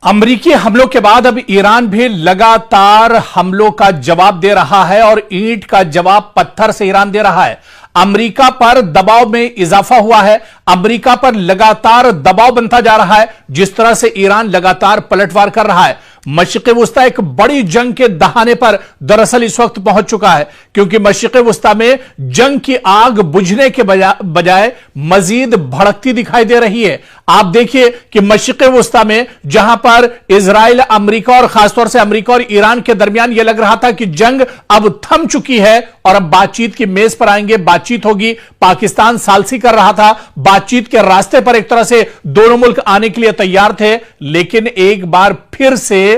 अमेरिकी हमलों के बाद अब ईरान भी लगातार हमलों का जवाब दे रहा है और ईंट का जवाब पत्थर से ईरान दे रहा है। अमेरिका पर दबाव में इजाफा हुआ है, अमेरिका पर लगातार दबाव बनता जा रहा है। जिस तरह से ईरान लगातार पलटवार कर रहा है, मशरिक़ वुस्ता एक बड़ी जंग के दहाने पर दरअसल इस वक्त पहुंच चुका है, क्योंकि मशरिक़ वुस्ता में जंग की आग बुझने के बजाय मजीद भड़कती दिखाई दे रही है। आप देखिए कि मशरिक़ वुस्ता में जहां पर इजराइल, अमेरिका और खासतौर से अमेरिका और ईरान के दरमियान यह लग रहा था कि जंग अब थम चुकी है और अब बातचीत की मेज पर आएंगे, बातचीत होगी। पाकिस्तान सालसी कर रहा था, बातचीत के रास्ते पर एक तरह से दोनों मुल्क आने के लिए तैयार थे, लेकिन एक बार फिर से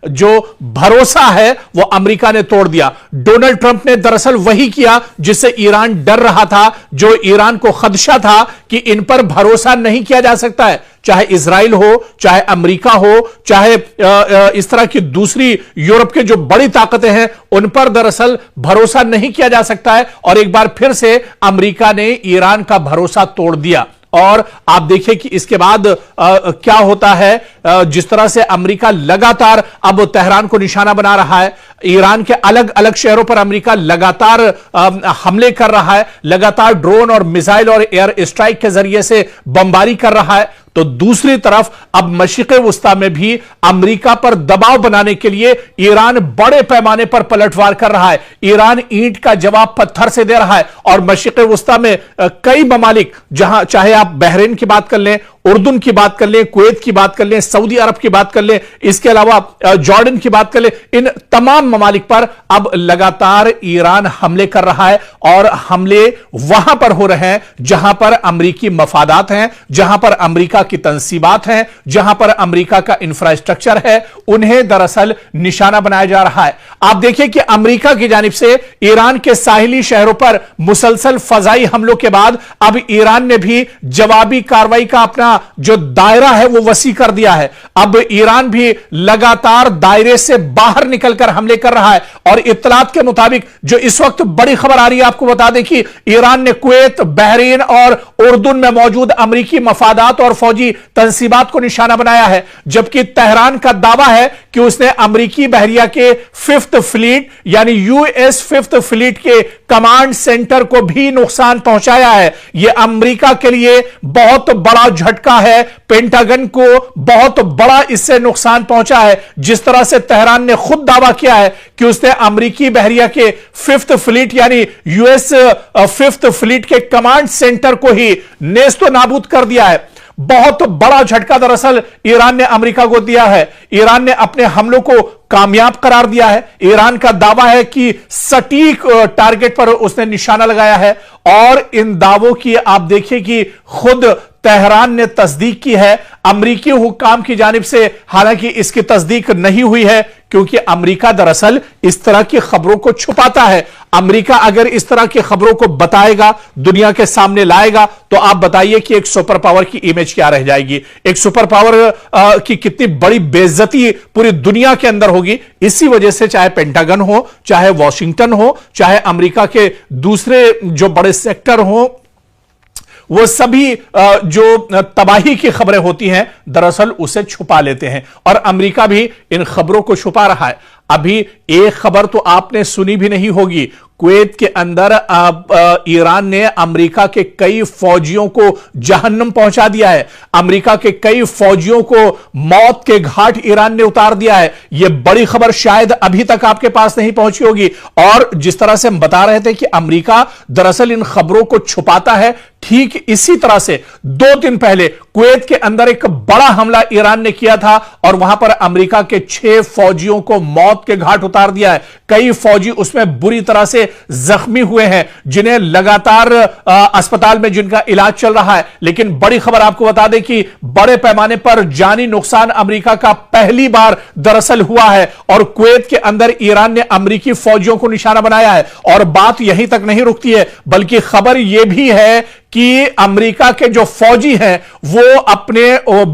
जो भरोसा है वो अमेरिका ने तोड़ दिया। डोनाल्ड ट्रंप ने दरअसल वही किया जिससे ईरान डर रहा था, जो ईरान को खदशा था कि इन पर भरोसा नहीं किया जा सकता है, चाहे इजराइल हो, चाहे अमेरिका हो, चाहे इस तरह की दूसरी यूरोप के जो बड़ी ताकतें हैं उन पर दरअसल भरोसा नहीं किया जा सकता है। और एक बार फिर से अमेरिका ने ईरान का भरोसा तोड़ दिया। और आप देखिए कि इसके बाद क्या होता है। जिस तरह से अमेरिका लगातार अब तेहरान को निशाना बना रहा है, ईरान के अलग अलग शहरों पर अमेरिका लगातार हमले कर रहा है, लगातार ड्रोन और मिसाइल और एयर स्ट्राइक के जरिए से बमबारी कर रहा है, तो दूसरी तरफ अब मशरिक़ वुस्ता में भी अमेरिका पर दबाव बनाने के लिए ईरान बड़े पैमाने पर पलटवार कर रहा है। ईरान ईंट का जवाब पत्थर से दे रहा है और मशरिक़ वुस्ता में कई ममालिक, जहां चाहे आप बहरीन की बात कर लें, उर्दून की बात कर लें, कुवैत की बात कर लें, सऊदी अरब की बात कर लें, इसके अलावा जॉर्डन की बात कर लें, इन तमाम ममालिक पर अब लगातार ईरान हमले कर रहा है। और हमले वहां पर हो रहे हैं जहां पर अमेरिकी मफादात हैं, जहां पर अमेरिका की तंसीबात हैं, जहां पर अमेरिका का इंफ्रास्ट्रक्चर है, उन्हें दरअसल निशाना बनाया जा रहा है। आप देखिए कि अमेरिका की जानिब से ईरान के साहिली शहरों पर मुसलसल फजाई हमलों के बाद अब ईरान ने भी जवाबी कार्रवाई का अपना जो दायरा है वो वसी कर दिया है। अब ईरान भी लगातार दायरे से बाहर निकलकर हमले कर रहा है। और इत्तलात के मुताबिक जो इस वक्त बड़ी खबर आ रही है, आपको बता दें कि ईरान ने कुवैत, बहरीन और उर्दून में मौजूद अमेरिकी मफादात और फौजी तंसीबात को निशाना बनाया है, जबकि तेहरान का दावा है कि उसने अमेरिकी बहरिया के 5th फ्लीट यानी यूएस 5th फ्लीट के कमांड सेंटर को भी नुकसान पहुंचाया है। यह अमेरिका के लिए बहुत बड़ा झटका है, पेंटागन को बहुत बड़ा इससे नुकसान पहुंचा है। जिस तरह से तेहरान ने खुद दावा किया है कि उसने अमेरिकी बहरिया के 5th फ्लीट यानी यूएस 5th फ्लीट के कमांड सेंटर को ही नेस्तो नाबूद कर दिया है। बहुत बड़ा झटका दरअसल ईरान ने अमेरिका को दिया है। ईरान ने अपने हमलों को कामयाब करार दिया है। ईरान का दावा है कि सटीक टारगेट पर उसने निशाना लगाया है। और इन दावों की आप देखिए कि खुद तेहरान ने तस्दीक की है अमेरिकी हुक्काम की जानिब से। हालांकि इसकी तस्दीक नहीं हुई है, क्योंकि अमेरिका दरअसल इस तरह की खबरों को छुपाता है। अमेरिका अगर इस तरह की खबरों को बताएगा, दुनिया के सामने लाएगा, तो आप बताइए कि एक सुपर पावर की इमेज क्या रह जाएगी, एक सुपर पावर की कितनी बड़ी बेइज्जती पूरी दुनिया के अंदर होगी। इसी वजह से चाहे पेंटागन हो, चाहे वॉशिंगटन हो, चाहे अमेरिका के दूसरे जो बड़े सेक्टर हो, वो सभी जो तबाही की खबरें होती हैं दरअसल उसे छुपा लेते हैं। और अमेरिका भी इन खबरों को छुपा रहा है। अभी एक खबर तो आपने सुनी भी नहीं होगी, कुवैत के अंदर ईरान ने अमेरिका के कई फौजियों को जहन्नम पहुंचा दिया है। अमेरिका के कई फौजियों को मौत के घाट ईरान ने उतार दिया है। यह बड़ी खबर शायद अभी तक आपके पास नहीं पहुंची होगी। और जिस तरह से हम बता रहे थे कि अमेरिका दरअसल इन खबरों को छुपाता है, ठीक इसी तरह से 2 दिन पहले कुवैत के अंदर एक बड़ा हमला ईरान ने किया था और वहां पर अमेरिका के 6 फौजियों को मौत के घाट उतार दिया है। कई फौजी उसमें बुरी तरह से जख्मी हुए हैं, जिन्हें लगातार अस्पताल में जिनका इलाज चल रहा है। लेकिन बड़ी खबर आपको बता दें कि बड़े पैमाने पर जानी नुकसान अमेरिका का पहली बार दरअसल हुआ है। और कुवैत के अंदर ईरान ने अमेरिकी फौजियों को निशाना बनाया है। और बात यहीं तक नहीं रुकती है, बल्कि खबर यह भी है कि अमेरिका के जो फौजी हैं वो अपने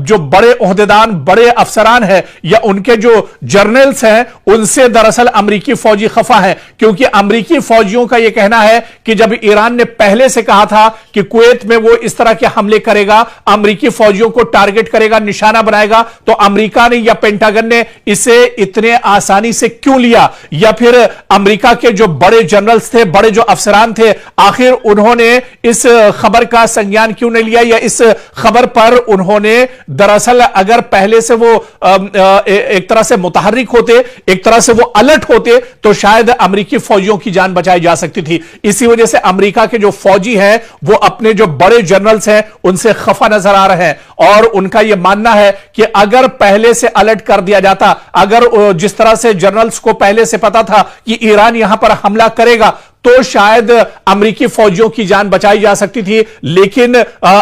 जो बड़े ओहदेदार, बड़े अफसरान हैं या उनके जो जर्नल्स हैं, उनसे दरअसल अमेरिकी फौजी खफा हैं, क्योंकि अमेरिकी फौजियों का यह कहना है कि जब ईरान ने पहले से कहा था कि कुवैत में वो इस तरह के हमले करेगा, अमेरिकी फौजियों को टारगेट करेगा, निशाना बनाएगा, तो अमेरिका ने या पेंटागन ने इसे इतने आसानी से क्यों लिया, या फिर अमेरिका के जो बड़े जनरल्स थे, बड़े जो अफसरान थे, आखिर उन्होंने इस खबर का संज्ञान क्यों नहीं लिया, या इस खबर पर उन्होंने दरअसल अगर पहले से वो एक तरह से मुतहर्रिक होते, एक तरह से वो अलर्ट होते, तो शायद अमेरिकी फौजियों की जान बचाई जा सकती थी। इसी वजह से अमेरिका के जो फौजी हैं वो अपने जो बड़े जनरल्स हैं उनसे खफा नजर आ रहे हैं, और उनका यह मानना है कि अगर पहले से अलर्ट कर दिया जाता, अगर जिस तरह से जनरल्स को पहले से पता था कि ईरान यहां पर हमला करेगा, तो शायद अमेरिकी फौजियों की जान बचाई जा सकती थी, लेकिन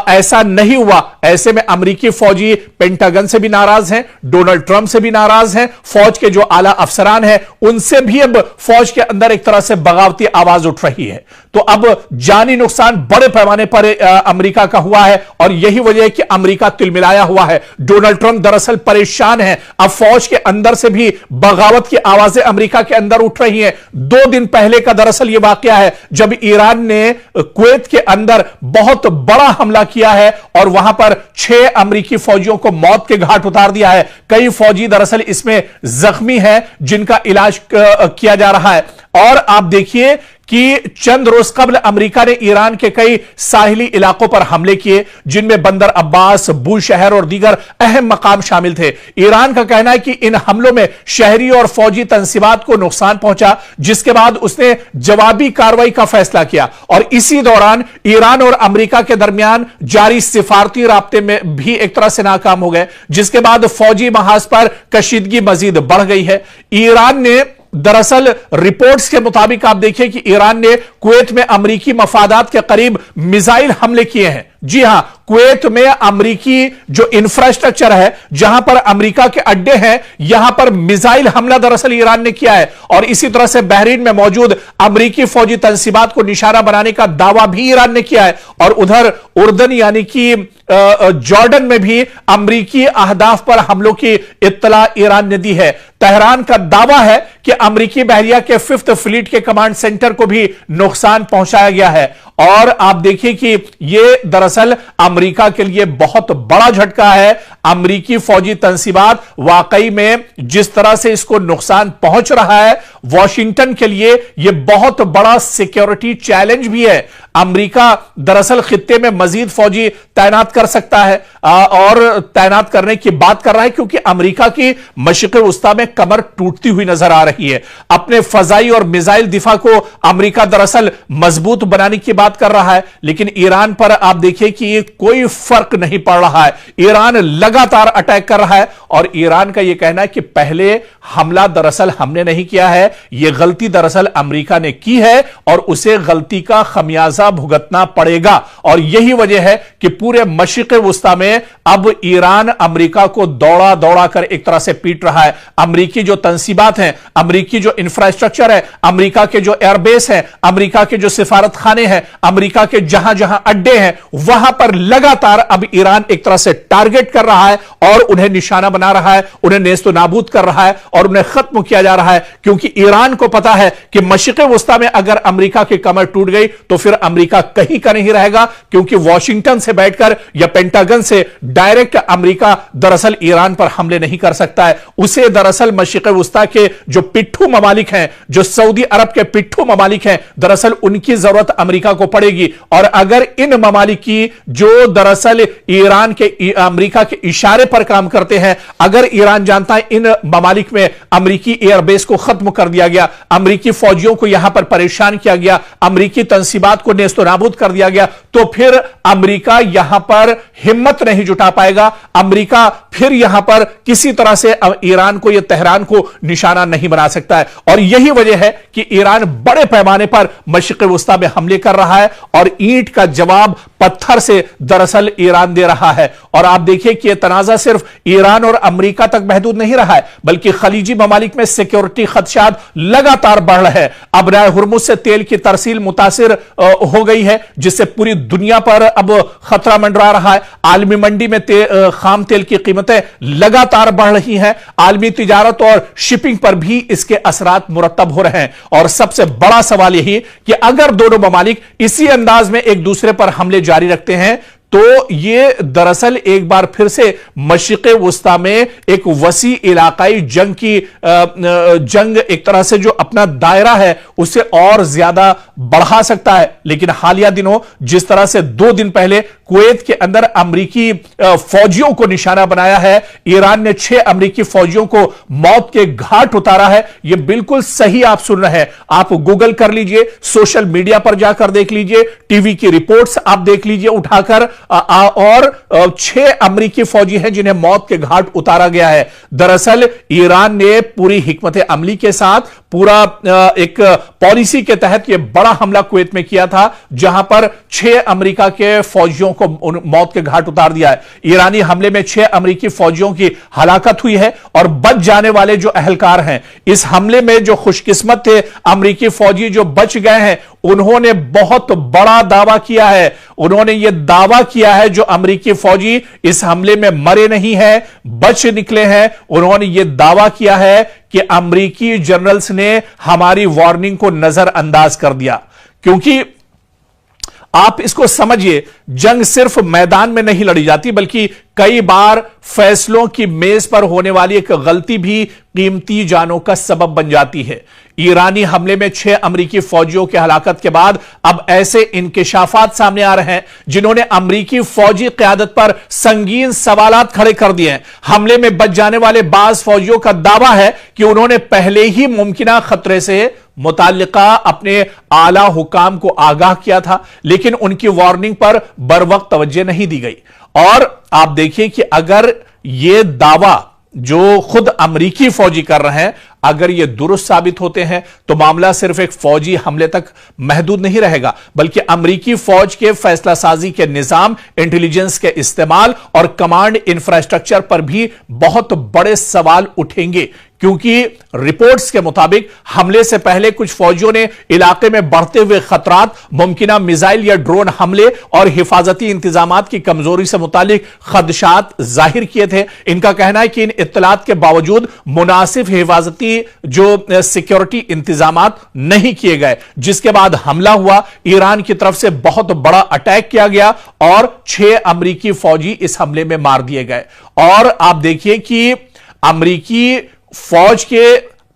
ऐसा नहीं हुआ। ऐसे में अमेरिकी फौजी पेंटागन से भी नाराज हैं, डोनाल्ड ट्रंप से भी नाराज हैं, फौज के जो आला अफसरान हैं उनसे भी अब फौज के अंदर एक तरह से बगावती आवाज उठ रही है। तो अब जानी नुकसान बड़े पैमाने पर अमेरिका का हुआ है, और यही वजह है कि अमेरिका तिलमिलाया हुआ है। डोनाल्ड ट्रंप दरअसल परेशान है। अब फौज के अंदर से भी बगावत की आवाजें अमेरिका के अंदर उठ रही हैं। 2 दिन पहले का दरअसल यह वाकया है जब ईरान ने कुवैत के अंदर बहुत बड़ा हमला किया है और वहां पर 6 अमेरिकी फौजियों को मौत के घाट उतार दिया है। कई फौजी दरअसल इसमें जख्मी हैं जिनका इलाज किया जा रहा है। और आप देखिए कि चंद रोज कबल अमेरिका ने ईरान के कई साहिली इलाकों पर हमले किए, जिनमें बंदर अब्बास, बूशहर और दीगर अहम मकाम शामिल थे। ईरान का कहना है कि इन हमलों में शहरी और फौजी तंसीबात को नुकसान पहुंचा, जिसके बाद उसने जवाबी कार्रवाई का फैसला किया। और इसी दौरान ईरान और अमेरिका के दरमियान जारी सिफारती राब्ते में भी एक तरह से नाकाम हो गए, जिसके बाद फौजी महाज पर कशीदगी मजीद बढ़ गई है। ईरान ने दरअसल रिपोर्ट्स के मुताबिक आप देखिए कि ईरान ने कुवैत में अमेरिकी मफादात के करीब मिसाइल हमले किए हैं। जी हां, कुवैत में अमेरिकी जो इंफ्रास्ट्रक्चर है, जहां पर अमेरिका के अड्डे हैं, यहां पर मिसाइल हमला दरअसल ईरान ने किया है। और इसी तरह से बहरीन में मौजूद अमेरिकी फौजी तंसीबात को निशाना बनाने का दावा भी ईरान ने किया है। और उधर उर्दन यानी कि जॉर्डन में भी अमेरिकी अहदाफ पर हमलों की इत्तला ईरान ने दी है। तेहरान का दावा है कि अमेरिकी बहरिया के 5th फ्लीट के कमांड सेंटर को भी नुकसान पहुंचाया गया है। और आप देखिए कि यह दरअसल अमेरिका के लिए बहुत बड़ा झटका है। अमेरिकी फौजी तंसीबात वाकई में जिस तरह से इसको नुकसान पहुंच रहा है, वॉशिंगटन के लिए यह बहुत बड़ा सिक्योरिटी चैलेंज भी है। अमेरिका दरअसल खित्ते में मजीद फौजी तैनात कर सकता है और तैनात करने की बात कर रहा है, क्योंकि अमेरिका की मशरिक़ वस्ता में कमर टूटती हुई नजर आ रही है। अपने फजाई और मिसाइल दिफा को अमेरिका दरअसल मजबूत बनाने की बात कर रहा है, लेकिन ईरान पर आप देखिए कि कोई फर्क नहीं पड़ रहा है। ईरान लगातार अटैक कर रहा है, और ईरान का यह कहना है कि पहले हमला दरअसल हमने नहीं किया है, यह गलती दरअसल अमेरिका ने की है और उसे गलती का खमियाजा भुगतना पड़ेगा। और यही वजह है कि पूरे मशरिक़ वस्ता में अब ईरान अमेरिका को दौड़ा दौड़ा कर एक तरह से पीट रहा है। अमेरिकी जो तंसीबात हैं, अमेरिकी जो इंफ्रास्ट्रक्चर है, अमेरिका के जो एयरबेस हैं, अमेरिका के जो सिफारत खाने हैं, अमेरिका के जहां जहां अड्डे हैं, वहां पर लगातार अब ईरान एक तरह से टारगेट कर रहा है और उन्हें निशाना बना रहा है, उन्हें नेस्तो नाबूद कर रहा है और उन्हें खत्म किया जा रहा है। क्योंकि ईरान को पता है कि मशरिक़ वस्ता में अगर अमेरिका की कमर टूट गई तो फिर अमेरिका कहीं का नहीं रहेगा, क्योंकि वॉशिंगटन से बैठकर या पेंटागन से डायरेक्ट अमेरिका दरअसल ईरान पर हमले नहीं कर सकता है। उसे दरअसल मशरिक़ वस्ता के जो पिट्ठू ममालिक हैं, जो सऊदी अरब के पिट्ठू ममालिक हैं, दरअसल उनकी जरूरत अमेरिका को पड़ेगी। और अगर इन ममालिक की जो दरअसल ईरान के अमेरिका के इशारे पर काम करते हैं, अगर ईरान जानता है इन ममालिक में अमेरिकी एयरबेस को खत्म कर दिया गया, अमेरिकी फौजियों को यहां पर परेशान किया गया, अमेरिकी तंसीबात को नेस्तो नाबूद कर दिया गया, तो फिर अमेरिका यहां पर हिम्मत नहीं जुटा पाएगा। अमेरिका फिर यहां पर किसी तरह से ईरान को या तेहरान को निशाना नहीं बना सकता है। और यही वजह है कि ईरान बड़े पैमाने पर मशरिक़ वस्ता में हमले कर रहा है। है और ईंट का जवाब पत्थर से दरअसल ईरान दे रहा है। और आप देखिए कि यह तनाजा सिर्फ ईरान और अमेरिका तक महदूद नहीं रहा है, बल्कि खलीजी ममालिक में सिक्योरिटी खदशात लगातार बढ़ रहे हैं। अब राय हुर्मुज से तेल की तरसील मुतासिर हो गई है, जिससे पूरी दुनिया पर अब खतरा मंडरा रहा है। आलमी मंडी में खाम तेल की कीमतें लगातार बढ़ रही हैं। आलमी तिजारत और शिपिंग पर भी इसके असरात मुरतब हो रहे हैं। और सबसे बड़ा सवाल यही कि अगर दोनों ममालिक इसी अंदाज में एक दूसरे पर हमले जारी रखते हैं तो यह दरअसल एक बार फिर से मशरिक़े वुस्ता में एक वसी इलाकाई जंग एक तरह से जो अपना दायरा है उसे और ज्यादा बढ़ा सकता है। लेकिन हालिया दिनों जिस तरह से 2 दिन पहले कुवैत के अंदर अमरीकी फौजियों को निशाना बनाया है, ईरान ने 6 अमरीकी फौजियों को मौत के घाट उतारा है, यह बिल्कुल सही आप सुन रहे हैं। आप गूगल कर लीजिए, सोशल मीडिया पर जाकर देख लीजिए, टीवी की रिपोर्ट्स आप देख लीजिए उठाकर, और 6 अमरीकी फौजी हैं जिन्हें मौत के घाट उतारा गया है। दरअसल ईरान ने पूरी हिकमत अमली के साथ पूरा एक पॉलिसी के तहत यह बड़ा हमला कुवैत में किया था, जहां पर 6 अमेरिका के फौजियों को मौत के घाट उतार दिया है। ईरानी हमले में 6 अमेरिकी फौजियों की हलाकत हुई है और बच जाने वाले जो अहलकार हैं, इस हमले में जो खुशकिस्मत थे अमेरिकी फौजी जो बच गए हैं, उन्होंने बहुत बड़ा दावा किया है। उन्होंने यह दावा किया है जो अमेरिकी फौजी इस हमले में मरे नहीं हैं, बच निकले हैं, उन्होंने यह दावा किया है कि अमेरिकी जनरल्स ने हमारी वार्निंग को नजरअंदाज कर दिया। क्योंकि आप इसको समझिए, जंग सिर्फ मैदान में नहीं लड़ी जाती, बल्कि कई बार फैसलों की मेज पर होने वाली एक गलती भी कीमती जानों का सबब बन जाती है। ईरानी हमले में 6 अमरीकी फौजियों की हलाकत के बाद अब ऐसे इंकिशाफात सामने आ रहे हैं जिन्होंने अमरीकी फौजी क़यादत पर संगीन सवालात खड़े कर दिए हैं। हमले में बच जाने वाले बाज फौजियों का दावा है कि उन्होंने पहले ही मुमकिना खतरे से मुताल्लिका अपने आला हुकाम को आगाह किया था, लेकिन उनकी वार्निंग पर बरवक्त तवज्जो नहीं दी गई। और आप देखिए कि अगर यह दावा जो खुद अमरीकी फौजी कर रहे हैं, अगर ये दुरुस्त साबित होते हैं तो मामला सिर्फ एक फौजी हमले तक महदूद नहीं रहेगा, बल्कि अमरीकी फौज के फैसला साजी के निजाम, इंटेलिजेंस के इस्तेमाल और कमांड इंफ्रास्ट्रक्चर पर भी बहुत बड़े सवाल उठेंगे। क्योंकि रिपोर्ट्स के मुताबिक हमले से पहले कुछ फौजियों ने इलाके में बढ़ते हुए खतरात, मुमकिना मिसाइल या ड्रोन हमले और हिफाजती इंतजामात की कमजोरी से मुतालिक खदशात जाहिर किए थे। इनका कहना है कि इन इत्तलात के बावजूद मुनासिब हिफाजती जो सिक्योरिटी इंतजामात नहीं किए गए, जिसके बाद हमला हुआ। ईरान की तरफ से बहुत बड़ा अटैक किया गया और 6 अमरीकी फौजी इस हमले में मार दिए गए। और आप देखिए कि अमरीकी फौज के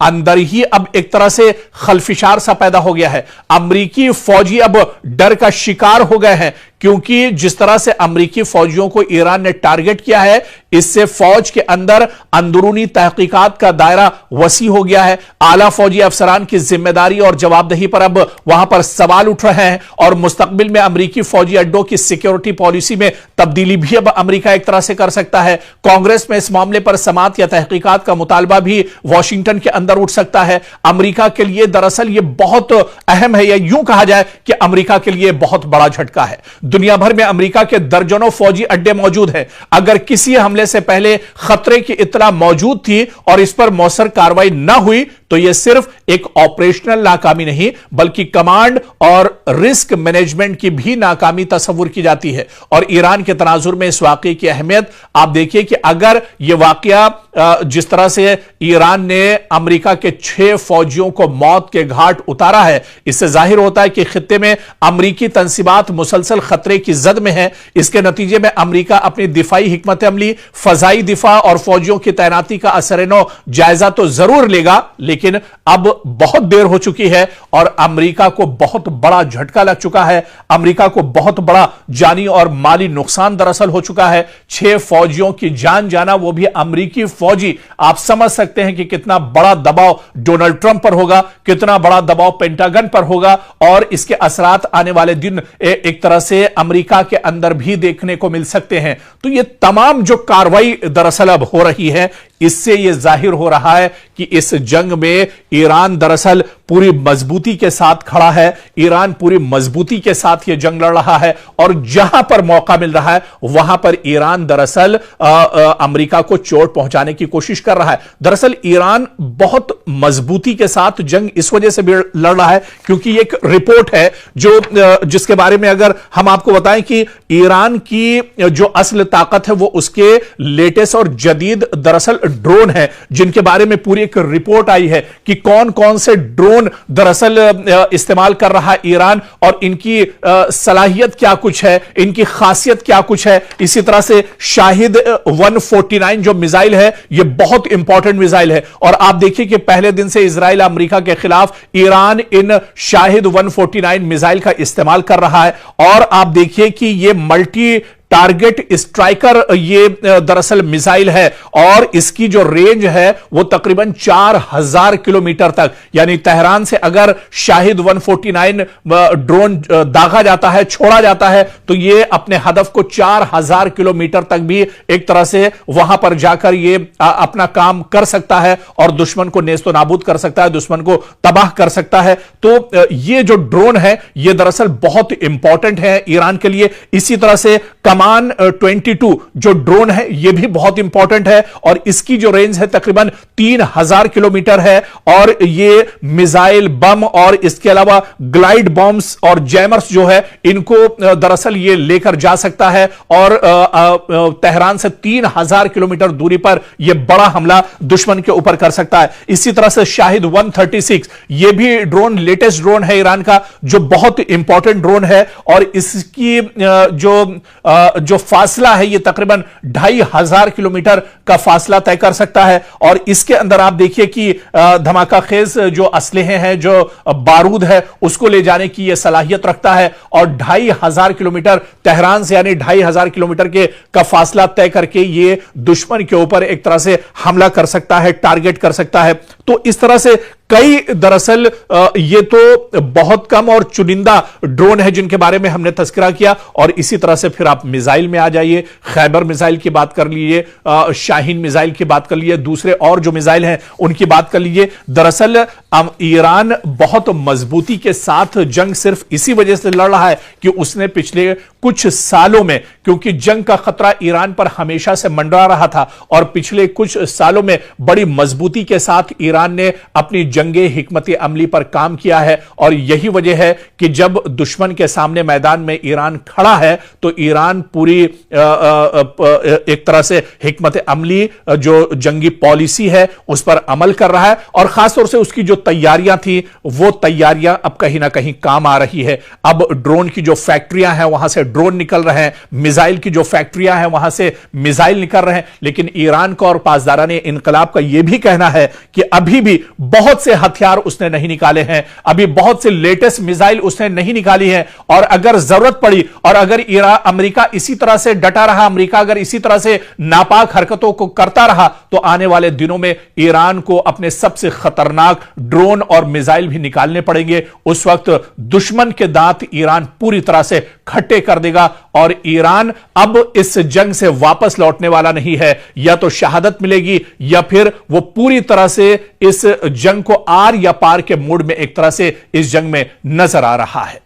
अंदर ही अब एक तरह से खलफिशार सा पैदा हो गया है। अमरीकी फौजी अब डर का शिकार हो गए हैं, क्योंकि जिस तरह से अमरीकी फौजियों को ईरान ने टारगेट किया है, इससे फौज के अंदर अंदरूनी तहकीकात का दायरा वसी हो गया है। आला फौजी अफसरान की जिम्मेदारी और जवाबदेही पर अब वहां पर सवाल उठ रहे हैं और मुस्तकबिल में अमरीकी फौजी अड्डों की सिक्योरिटी पॉलिसी में तब्दीली भी अब अमरीका एक तरह से कर सकता है। कांग्रेस में इस मामले पर समाअत या तहकीकात का मुतालबा भी वॉशिंगटन के अंदर उठ सकता है। अमरीका के लिए दरअसल यह बहुत अहम है, या यूं कहा जाए कि अमरीका के लिए बहुत बड़ा झटका है। दुनिया भर में अमेरिका के दर्जनों फौजी अड्डे मौजूद हैं। अगर किसी हमले से पहले खतरे की इत्तला मौजूद थी और इस पर मौसर कार्रवाई न हुई तो यह सिर्फ एक ऑपरेशनल नाकामी नहीं, बल्कि कमांड और रिस्क मैनेजमेंट की भी नाकामी तस्वुर की जाती है। और ईरान के तनाजुर में इस वाकये की अहमियत आप देखिए कि अगर यह वाकया जिस तरह से ईरान ने अमेरिका के 6 फौजियों को मौत के घाट उतारा है, इससे जाहिर होता है कि खित्ते में अमरीकी तंसीबात मुसलसल खतरे की जद में है। इसके नतीजे में अमेरिका अपनी दिफाई हिकमत अमली, फजाई दिफा और फौजियों की तैनाती का असर-ए-नौ जायजा तो जरूर लेगा, लेकिन अब बहुत देर हो चुकी है और अमेरिका को बहुत बड़ा झटका लग चुका है। अमेरिका को बहुत बड़ा जानी और माली नुकसान दरअसल हो चुका है। 6 फौजियों की जान जाना, वो भी अमेरिकी फौजी। आप समझ सकते हैं कि कितना बड़ा दबाव डोनाल्ड ट्रंप पर होगा, कितना बड़ा दबाव पेंटागन पर होगा, और इसके असरात आने वाले दिन एक तरह से अमेरिका के अंदर भी देखने को मिल सकते हैं। तो ये तमाम जो कार्रवाई दरअसल अब हो रही है, इससे यह जाहिर हो रहा है कि इस जंग में ईरान दरअसल पूरी मजबूती के साथ खड़ा है। ईरान पूरी मजबूती के साथ यह जंग लड़ रहा है और जहां पर मौका मिल रहा है वहां पर ईरान दरअसल अमेरिका को चोट पहुंचाने की कोशिश कर रहा है। दरअसल ईरान बहुत मजबूती के साथ जंग इस वजह से भी लड़ रहा है क्योंकि एक रिपोर्ट है जिसके बारे में अगर हम आपको बताएं कि ईरान की जो असल ताकत है वो उसके लेटेस्ट और जदीद दरअसल ड्रोन है, जिनके बारे में पूरी एक रिपोर्ट आई है कि कौन कौन से ड्रोन दरअसल इस्तेमाल कर रहा है ईरान और इनकी सलाहियत क्या कुछ है, इनकी खासियत क्या कुछ है। इसी तरह से शाहिद 149 जो मिसाइल है यह बहुत इंपॉर्टेंट मिसाइल है और आप देखिए कि पहले दिन से इजराइल अमेरिका के खिलाफ ईरान इन शाहिद 149 मिसाइल का इस्तेमाल कर रहा है और आप देखिए कि यह मल्टी टारगेट स्ट्राइकर ये दरअसल मिसाइल है और इसकी जो रेंज है वो तकरीबन 4000 किलोमीटर तक, यानी तेहरान से अगर शाहिद 149 ड्रोन दागा जाता है, छोड़ा जाता है, तो ये अपने हदफ को 4000 किलोमीटर तक भी एक तरह से वहां पर जाकर ये अपना काम कर सकता है और दुश्मन को नेस्तो नाबूद कर सकता है, दुश्मन को तबाह कर सकता है। तो ये जो ड्रोन है ये दरअसल बहुत इंपॉर्टेंट है ईरान के लिए। इसी तरह से कमान 22 जो ड्रोन है यह भी बहुत इंपॉर्टेंट है और इसकी जो रेंज है तकरीबन 3000 किलोमीटर है और यह मिसाइल, बम और इसके अलावा ग्लाइड बॉम्ब्स और जैमर्स जो है इनको दरअसल यह लेकर जा सकता है और तेहरान से 3000 किलोमीटर दूरी पर यह बड़ा हमला दुश्मन के ऊपर कर सकता है। इसी तरह से शाहिद 136 यह भी ड्रोन लेटेस्ट ड्रोन है ईरान का जो बहुत इंपॉर्टेंट ड्रोन है और इसकी जो फासला है ये तकरीबन 2500 किलोमीटर का फासला तय कर सकता है और इसके अंदर आप देखिए कि धमाका खेज जो असलहे हैं, जो बारूद है, उसको ले जाने की यह सलाहियत रखता है और 2500 किलोमीटर तेहरान से यानी 2500 किलोमीटर का फासला तय करके ये दुश्मन के ऊपर एक तरह से हमला कर सकता है, टारगेट कर सकता है। तो इस तरह से कई दरअसल ये तो बहुत कम और चुनिंदा ड्रोन है जिनके बारे में हमने तस्करा किया और इसी तरह से फिर आप मिसाइल में आ जाइए। खैबर मिसाइल की बात कर लीजिए, शाहीन मिसाइल की बात कर लीजिए, दूसरे और जो मिसाइल हैं उनकी बात कर लीजिए। दरअसल ईरान बहुत मजबूती के साथ जंग सिर्फ इसी वजह से लड़ रहा है कि उसने पिछले कुछ सालों में, क्योंकि जंग का खतरा ईरान पर हमेशा से मंडरा रहा था और पिछले कुछ सालों में बड़ी मजबूती के साथ ईरान ने अपनी जंगे हिकमत अमली पर काम किया है और यही वजह है कि जब दुश्मन के सामने मैदान में ईरान खड़ा है तो ईरान पूरी एक तरह से हिकमत अमली जो जंगी पॉलिसी है उस पर अमल कर रहा है और खासतौर से उसकी जो तैयारियां थी वो तैयारियां अब कहीं ना कहीं काम आ रही है। अब ड्रोन की जो फैक्ट्रियां हैं वहां से ड्रोन निकल रहे हैं, मिसाइल की जो फैक्ट्रियां हैं वहां से मिसाइल निकल रहे हैं, लेकिन ईरान का और पासदाराने इनकलाब का यह भी कहना है कि अभी भी बहुत से हथियार उसने नहीं निकाले हैं, अभी बहुत से लेटेस्ट मिसाइल उसने नहीं निकाली है और अगर जरूरत पड़ी और अगर अमेरिका इसी तरह से डटा रहा, अमेरिका अगर इसी तरह से नापाक हरकतों को करता रहा तो आने वाले दिनों में ईरान को अपने सबसे खतरनाक ड्रोन और मिसाइल भी निकालने पड़ेंगे। उस वक्त दुश्मन के दांत ईरान पूरी तरह से खट्टे कर देगा और ईरान अब इस जंग से वापस लौटने वाला नहीं है। या तो शहादत मिलेगी या फिर वो पूरी तरह से इस जंग को आर या पार के मूड में एक तरह से इस जंग में नजर आ रहा है।